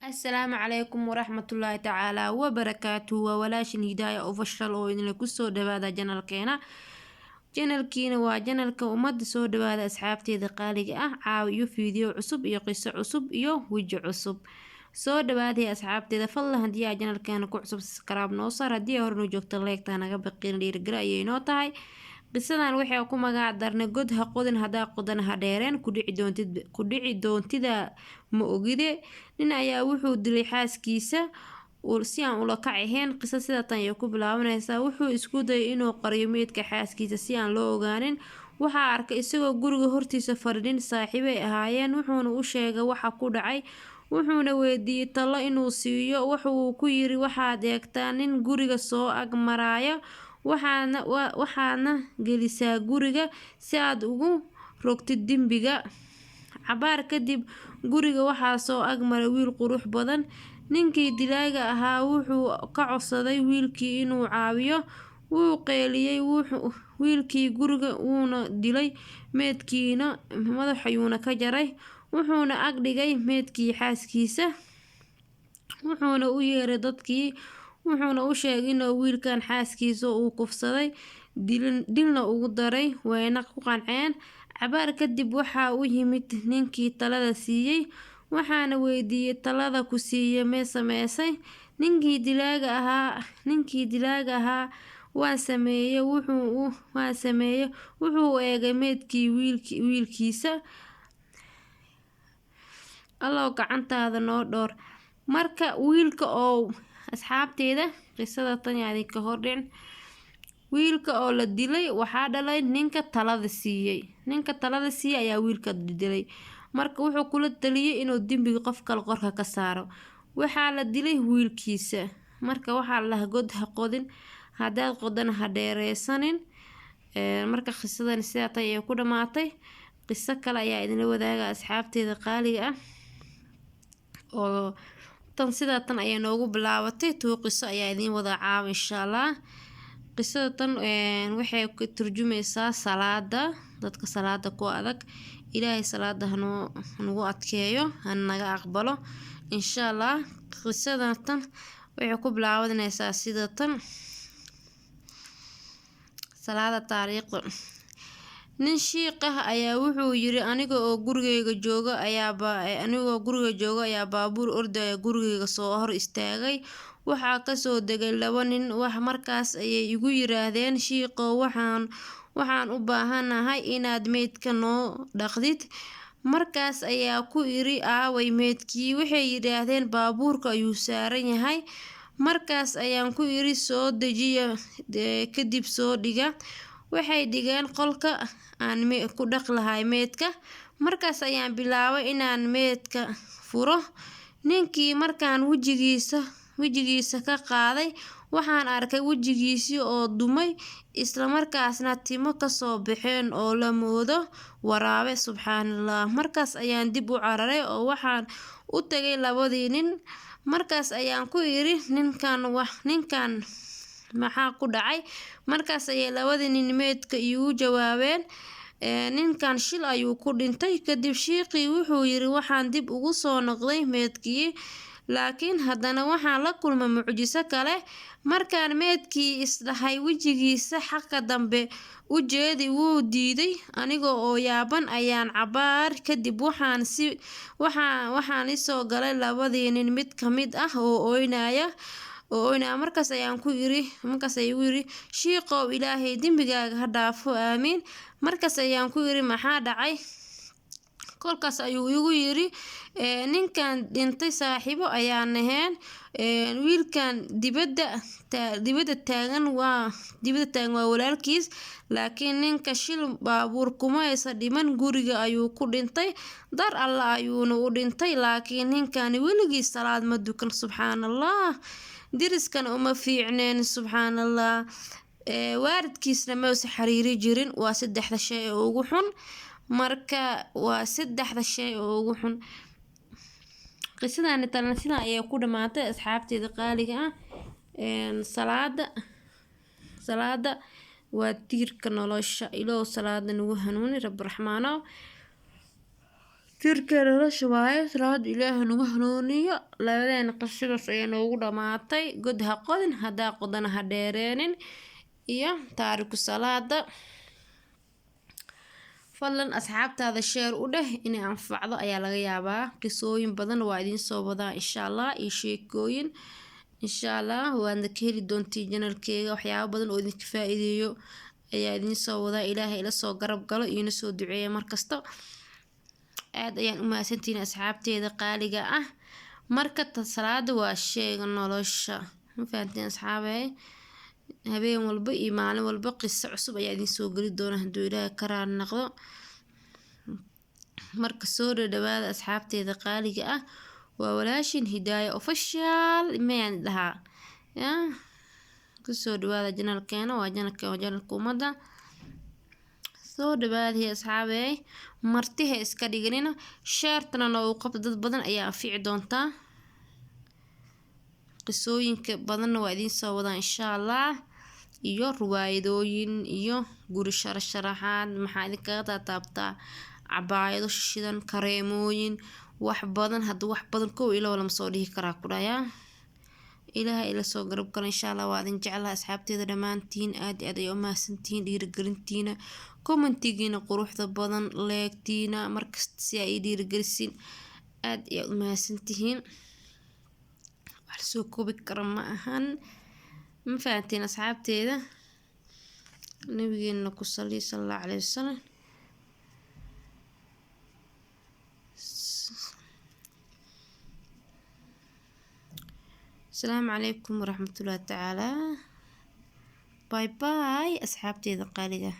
السلام عليكم ورحمة الله تعالى وبركاته وولاشن هداية official oo idin ku soo dhawaada channelkiina waa channelka umada soo dhawaada asxaabteeda qaaliga ah caawiyo video cusub iyo qiso cusub iyo wiji cusub soo dhawaada asxaabteeda fadlan hadii aad channelkeena ku cusub subscribe noo saar hadii hore noo joogto like naga baqin dhiirigelin ayay noo tahay qisadan waxay ku magac darnay god ha qodin hadaa qodan ha dheereen ku dhici doontida ma ogide nin ayaa wuxuu dilay xaaskiisa si aan ula kac ahayn qisa sida tan ay ku bilaabanaysaa wuxuu isku dayay inuu qariyo meedka xaaskiisa si aan loo ogaanin waxa arkay isagoo guriga hortiisa fadhin saaxiibay ahaayeen wuxuuna u sheegay waxa ku dhacay wuxuuna weydiiyay talo inuu siiyo wuxuu ku yiri waxaad eegtaa nin guriga soo ag maraayo waxaana gelisaa guriga si aad ugu rogtid dembiga cabaar kadib guriga waxaa soo ag maray wiil qurux badan ninkii dilaaga ahaa wuxuu ka codsaday wiilkii inuu caawiyo wuu qeyliyay wiilkii guriga wuuna dilay meedkiina madaxayuuna ka jaray wuxuuna ag dhigay meedkii xaaskiisa wuxuuna u yeeray dadkii wuxuuna u sheegay inuu wiilkan xaaskiisa uu kufsaday dilna ugu daray wayna ku qanceen cabaar kadib waxaa u yimid ninkii talada siiyay waxaana weydiiyay talada ku siiyay ma sameysay ninkii dilaaga ahaa waan sameeyay wuxuu eegay meedkii wiilkiisa allow gacantaada noo dhoor marka wiilka oo asxaabteeda qisada tan yaadi ka hordhin wiilka oo la dilay waxaa dhalay ninka talada siiyay ayaa wiilka dilay marka wuxuu kula taliyay inuu dembiga qof kale qorka ka saaro waxaa la dilay wiilkiisa marka waxaa la god ha qodin hadaad qodan ha dheereysanin marka qisadan sidaa tan ay ku dhamaatay qiso kale ayaa idin wadaaga asxaabteeda qaaliga ah oo tan sidaa tan ayaa noogu bilaabatay qiso ayaa idin wada caawa insha Allah qisada tan waxay ku turjumaysaa salaada dadka salaada ku adag ilaahay salaada nagu adkeeyo naga aqbalo insha Allah qisada tan waxay ku bilaabanaysaa sida tan salaada taariikhda nin shiiq ah ayaa wuxuu yiri anigoo gurigeyga jooga ayaa baabuur ordaya gurigeyga soo hor istaagay waxaa ka soo degay laba nin markaas ayay igu yiraahdeen shiiqo waxaan u baahanahay inaad meedka noo dhaqdid markaas ayaa ku iri aaway meedkii waxay yiraahdeen baabuurka ayuu saaran yahay markaas ayaan ku iri soo dejiya kadib soo dhiga waxay dhigeen qolka aan ku dhaq lahay meedka markaas ayaan bilaabay inaan meedka furo ninkii markaan wajigiisa ka qaaday waxaan arkay wajigiisii oo dumay isla markaasna timo ka soo baxeen oo la moodo waraabe subxaanallah markaas ayaan dib u cararay oo waxaan u tagay labadii nin markaas ayaan ku iri ninkan maxaa ku dhacay markaas ayay labadii nin meedka igu jawaabeen ninkan shil ayuu ku dhintay kadib shiiqii wuxuu yiri waxaan dib ugu soo noqday meedkii laakiin haddana waxaan la kulmay mucjiso kale markaan meedkii isdhahay wajigiisa xagga dambe u jeedi wuu diiday aniga oo yaaban ayaan cabaar kadib waxaan isoo galay labadii nin mid ka mid ah oo ooynaya markaas ayaan ku iri shiiqow ilaahay dembigaaga ha dhaafo aamiin markaas ayaan ku iri maxaa dhacay kolkaas ayuu igu yiri ninkan dhintay saaxiibo ayaan ahayn wiilkan dibadda taagan waa walaalkiis laakiin ninka shil baabuur kuma aysan dhiman guriga ayuu ku dhintay dar alla ayuuna u dhintay laakiin ninkan weligiis salaad ma dukan subxaanallah diriskan uma fiicneen subxaanallah waalidkiisna ma uusan xiriiri jirin waa saddexda shay oo ugu xun marka waa saddexda shay oo ugu xun qisadan tan sidaa ayay ku dhamaatay asxaabteeda qaaliga ah salaada waa tiirka nolosha ilaahu salaada nagu hanuuni rabbi raxmaano tirkeena la shubaayo salaad ilaahay nagu hanuuniyo labadeena qasidaas ayaa noogu dhamaatay god ha qodin hadaa qodana ha dheereenin iyo taariku salaada fadlan asxaabtaada share u dheh inay anfacdo ayaa laga yaabaa qisooyin badan waa idiin soo wadaa insha Allah iyo sheekooyin insha Allah waadna ka heli doontii janalkeyga waxyaabo badan oo idinka faa'iideeyo ayaa idiin soo wadaa ilaahay ila soo garab galo iina soo duceeya markasta aad ayaan u mahadsantihiin asxaabteeda qaaliga ah marka salaada waa sheyga nolosha ma fahanteen asxaabey habeen walba iyo maalin walba qiso cusub ayaa idiin soo geli doona hadduu ilaahay ka raali noqdo marka soo dhawaada asxaabteeda qaaliga ah waa walaashin Hidaaya Official meen dhahaa kusoo dhawaada janalkeena waa janalka umada soo dhawaada asxaabey martiha iska dhiganina sheertana noo qabto dad badan ayaa anfici doontaa qisooyinka badanna waa idiin soo wadaa insha Allah iyo riwaayadooyin iyo guri sharaxaad maxaa idinkaga taabtaa cabaayado shishidan kareemooyin wax badan hadda wax badan kow ila wala soo dhihi karaa ku dhayaa ilaahay ila soo garab galo insha Allah waa idin jeclahay asxaabteeda dhamaantiin aad ay u mahadsantihiin dhiirigelintiina commentigiina quruxda badan leegtiina markasta si ay dhiirigelisin aad ay u mahadsantihiin wax soo koobi kara ma ahan ma fahanteen asxaabteeda nabigeena ku salli sallallahu alayhi wasallam السلام عليكم ورحمة الله تعالى باي باي أصحابتي ذا قالقة